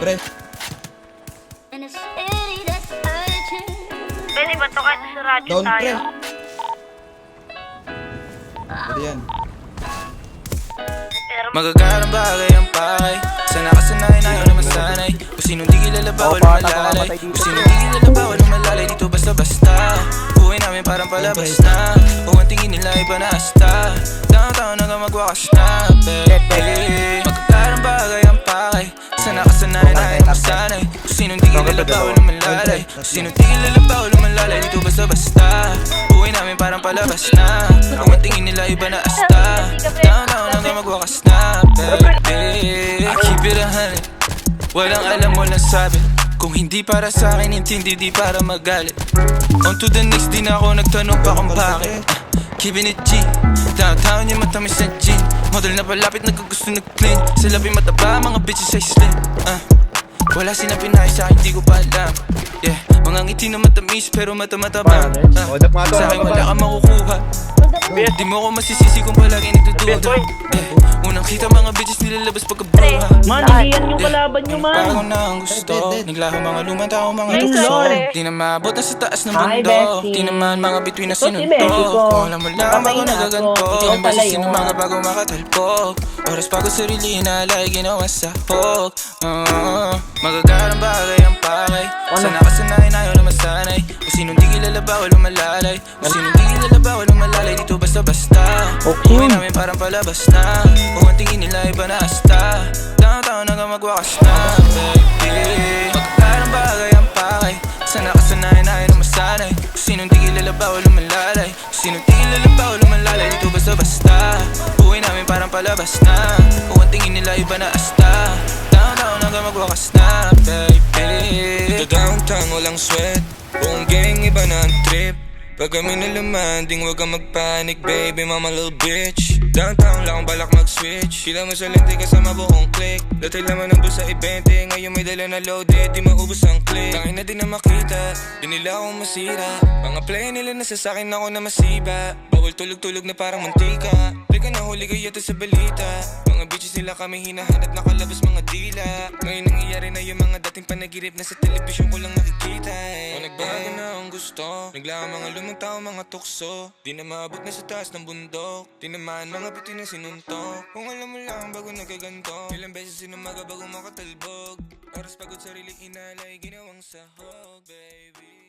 Pre. Pwede ba ito kahit sa radyo Down, pre. tayo? Pwede yan. Pero Magagarang bagay ang pakay. Sana kasanayan ayaw na masanay. Kung sinong di kilala bawal malalay. Kung sinong di kilala bawal malalay. Dito basta-basta buhay namin parang palabas na. Kung ang tingin nila iba na hasta. Downtown hanggang magwakas na, baby. Magagarang bagay ang pakay. Sana kasanayan ayaw na masanay. Kung sinong di kilala bawal malalay. Kung sinong di kilala bawal malalay. Dito basta-basta buhay namin parang palabas na. Kung ang tingin nila iba na hasta. Downtown hanggang magwakas na, baby. Keep it 100. Walang alam, walang sabi. Kung hindi para sa akin, intindi, di para magalit. On to the next, di na ako nagtanong pa kung bakit. Keeping it G. Downtown yung matamis na gin. Model na palapit, nagkagusto nag-clean. Sa labi mataba, mga bitches ay slim. Wala silang pinay sa akin, di ko pa alam. Yeah, mga ngiti na matamis pero mata-mataba. Sa akin wala kang makukuha. Di mo ako masisisi kung palagi nagdududa. Unang kita mga bitches nilalabas pagkabruha. Man, hindi yan yung kalaban nyo, man. Parang na ang gusto. Naglaho mga lumang tao, mga Ay, tukso. Lord. Di na maabot na sa taas ng Hi, mundo. bestie. Di naman mga bituin na Ito si sinunto. Bessie ko. Wala mo lang Kamay ako na nagaganto. ako. Di Ikaw na pala basta sino yun. mga bago makatalpok. Oras bago sarili inalay, ginawa sa hok. Magagarang bagay ang pakay. Sana kasanayan ayaw na masanay. Kung sinong di kilala bawal umalalay. Kung sinong di kilala bawal umalalay. Dito basta-basta buhay namin parang palabas na. Kung ang tingin nila iba na hasta. Downtown hanggang magwakas na, baby. Magagarang bagay ang pakay. Sana kasanayan ayaw na masanay. Kung sinong di kilala bawal umalalay. Kung sinong di kilala bawal umalalay. Dito basta-basta buhay namin parang palabas na. Kung ang tingin nila iba na hasta. Downtown hanggang magwakas na, baby. Dito downtown walang sweat. Buong gang iba na ang trip. Pag kami nalamanding huwag kang magpanik, baby, mama little bitch. Downtown lang akong balak mag-switch. Kila mo sa lente kasama buong click. Dati laman ng busa i-20. Ngayon may dala na loaded, di maubos ang click. Tangin na din na makita, di nila akong masira. Mga play nila nasa sakin ako na masiba. Bawal tulog-tulog na parang mantika. Lika na huli kayo sa balita. Mga bitches nila kami hinahanap, nakalabas mga dila. Ngayon nangyayari na yung mga dating panagirip na sa telebisyon ko lang nakikita. O nagbago na ang gusto. Naglaan mga lumang tao, mga tukso. Di na maabot na sa taas ng bundok. Tinamaan mga bitin na sinuntok. Kung alam mo lang bago nagaganto. Ilang beses sinumaga bago makatalbog. Oras pagod sarili inalay, ginawang sahog, baby.